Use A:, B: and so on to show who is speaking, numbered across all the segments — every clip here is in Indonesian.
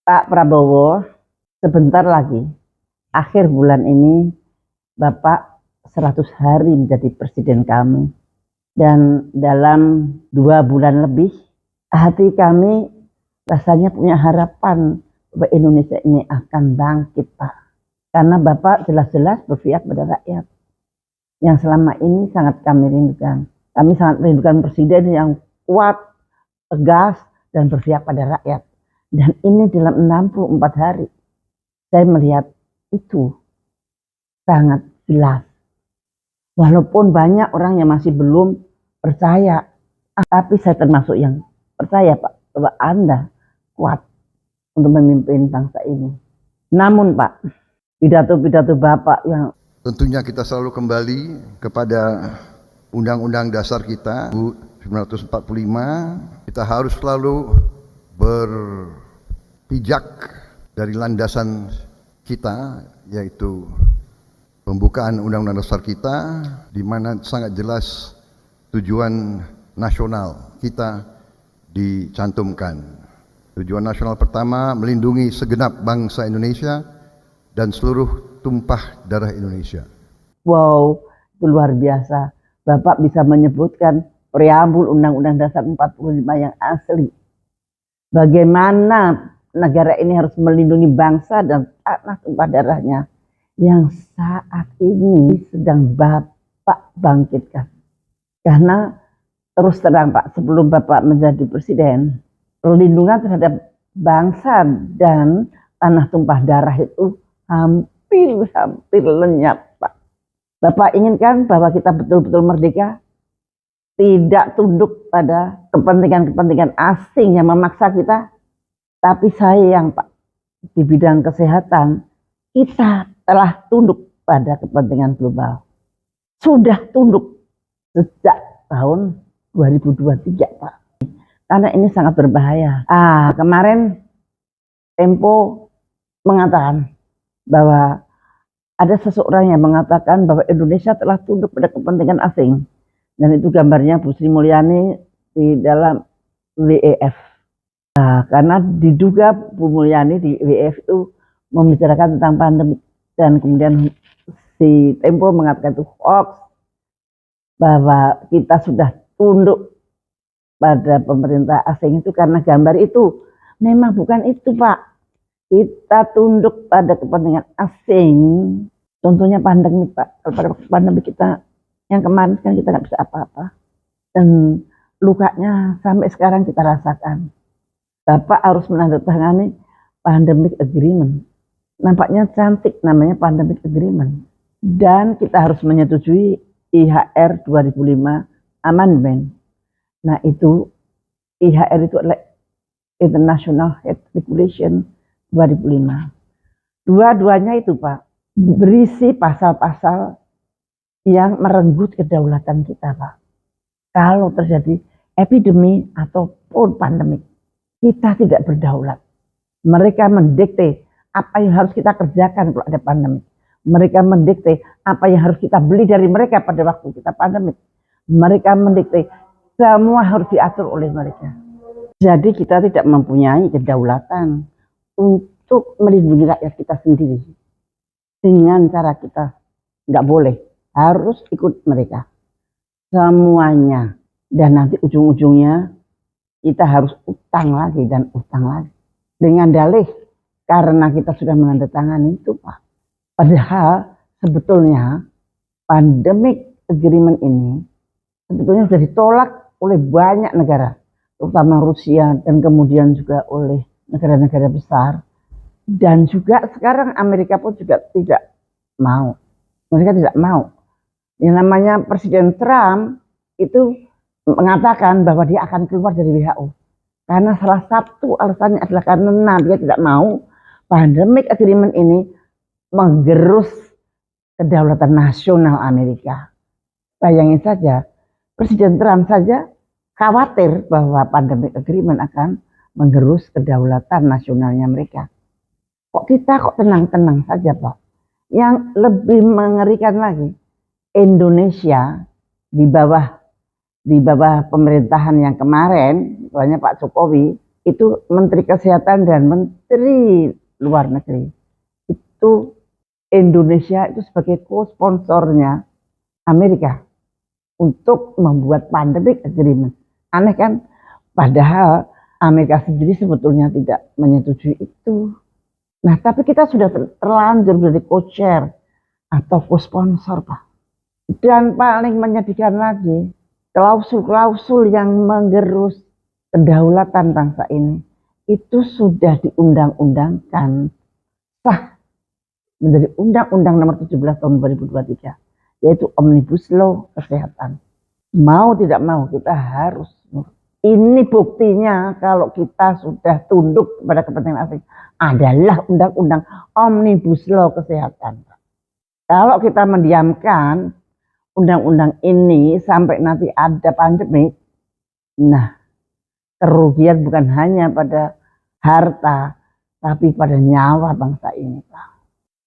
A: Pak Prabowo, sebentar lagi, akhir bulan ini, Bapak 100 hari menjadi presiden kami. Dan dalam 2 bulan lebih, hati kami rasanya punya harapan bahwa Indonesia ini akan bangkit, Pak. Karena Bapak jelas-jelas berpihak pada rakyat. Yang selama ini sangat kami rindukan. Kami sangat merindukan presiden yang kuat, tegas, dan berpihak pada rakyat. Dan ini dalam 64 hari, saya melihat itu sangat jelas. Walaupun banyak orang yang masih belum percaya, tapi saya termasuk yang percaya, Pak, bahwa Anda kuat untuk memimpin bangsa ini. Namun, Pak, pidato-pidato Bapak yang
B: tentunya kita selalu kembali kepada Undang-Undang Dasar kita 1945. Kita harus selalu berpijak dari landasan kita, yaitu pembukaan Undang-Undang Dasar kita, di mana sangat jelas tujuan nasional kita dicantumkan. Tujuan nasional pertama, melindungi segenap bangsa Indonesia dan seluruh tumpah darah Indonesia.
A: Wow, itu luar biasa. Bapak bisa menyebutkan preambul Undang-Undang Dasar 45 yang asli. Bagaimana negara ini harus melindungi bangsa dan tanah tumpah darahnya yang saat ini sedang Bapak bangkitkan. Karena terus terang, Pak, sebelum Bapak menjadi presiden, perlindungan terhadap bangsa dan tanah tumpah darah itu hampir lenyap, Pak. Bapak inginkan bahwa kita betul-betul merdeka, tidak tunduk pada kepentingan-kepentingan asing yang memaksa kita. Tapi sayang, Pak, di bidang kesehatan kita telah tunduk pada kepentingan global. Sudah tunduk sejak tahun 2023, Pak. Karena ini sangat berbahaya. Kemarin Tempo mengatakan bahwa ada seseorang yang mengatakan bahwa Indonesia telah tunduk pada kepentingan asing. Dan itu gambarnya Bu Sri Mulyani di dalam WEF. Karena diduga Bu Mulyani di WEF itu membicarakan tentang pandemi. Dan kemudian si Tempo mengatakan itu hoax, bahwa kita sudah tunduk pada pemerintah asing itu karena gambar itu. Memang bukan itu, Pak. Kita tunduk pada kepentingan asing. Contohnya pandemi, Pak. Kalau pada pandemi kita yang kemarin kan kita nggak bisa apa-apa. Dan lukanya sampai sekarang kita rasakan. Bapak harus menandatangani pandemic agreement. Nampaknya cantik namanya pandemic agreement. Dan kita harus menyetujui IHR 2005 amendment. Nah itu IHR itu adalah International Health Regulation 2005. Dua-duanya itu, Pak, berisi pasal-pasal yang merenggut kedaulatan kita, Pak. Kalau terjadi epidemi ataupun pandemik, kita tidak berdaulat. Mereka mendikte apa yang harus kita kerjakan kalau ada pandemik. Mereka mendikte apa yang harus kita beli dari mereka pada waktu kita pandemik. Mereka mendikte semua harus diatur oleh mereka. Jadi kita tidak mempunyai kedaulatan untuk melindungi rakyat kita sendiri. Dengan cara kita nggak boleh, harus ikut mereka. Semuanya. Dan nanti ujung-ujungnya kita harus utang lagi dan utang lagi. Dengan dalih karena kita sudah menandatangani itu, Pak. Padahal sebetulnya pandemic agreement ini sebetulnya sudah ditolak oleh banyak negara, terutama Rusia dan kemudian juga oleh negara-negara besar. Dan juga sekarang Amerika pun juga tidak mau. Mereka tidak mau. Yang namanya Presiden Trump itu mengatakan bahwa dia akan keluar dari WHO. Karena salah satu alasannya adalah karena dia tidak mau pandemic agreement ini menggerus kedaulatan nasional Amerika. Bayangin saja, Presiden Trump saja khawatir bahwa pandemic agreement akan menggerus kedaulatan nasionalnya mereka. Kok kita kok tenang-tenang saja, Pak? Yang lebih mengerikan lagi, Indonesia di bawah pemerintahan yang kemarin, misalnya Pak Jokowi, itu Menteri Kesehatan dan Menteri Luar Negeri, itu Indonesia itu sebagai co-sponsornya Amerika untuk membuat pandemic agreement. Aneh kan? Padahal Amerika sendiri sebetulnya tidak menyetujui itu. Nah, tapi kita sudah terlanjur menjadi co-chair atau co-sponsor, Pak. Dan paling menyedihkan lagi, klausul-klausul yang menggerus kedaulatan bangsa ini itu sudah diundang-undangkan sah menjadi Undang-Undang Nomor 17 Tahun 2023, yaitu Omnibus Law Kesehatan. Mau tidak mau kita harus. Ini buktinya kalau kita sudah tunduk kepada kepentingan asing adalah Undang-Undang Omnibus Law Kesehatan. Kalau kita mendiamkan undang-undang ini sampai nanti ada pandemi, nah kerugian bukan hanya pada harta, tapi pada nyawa bangsa ini, Pak.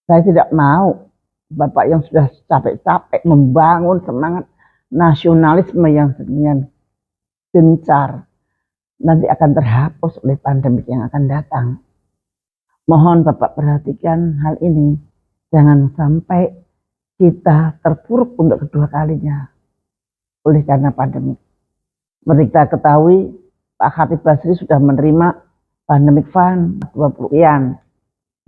A: Saya tidak mau Bapak yang sudah capek-capek membangun semangat nasionalisme yang sedemikian gencar, nanti akan terhapus oleh pandemi yang akan datang. Mohon Bapak perhatikan hal ini. Jangan sampai kita terpuruk untuk kedua kalinya oleh karena pandemi. Seperti kita ketahui, Pak Khatib Basri sudah menerima pandemic fund 20 sekian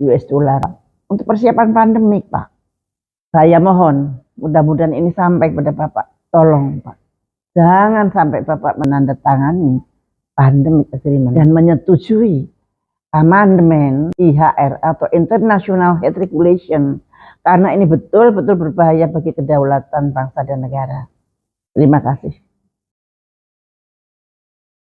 A: US dollar untuk persiapan pandemik, Pak. Saya mohon mudah-mudahan ini sampai kepada Bapak. Tolong, Pak. Jangan sampai Bapak menandatangani pandemic agreement dan menyetujui amandemen IHR atau International Health Regulation, karena ini betul-betul berbahaya bagi kedaulatan bangsa dan negara. Terima kasih.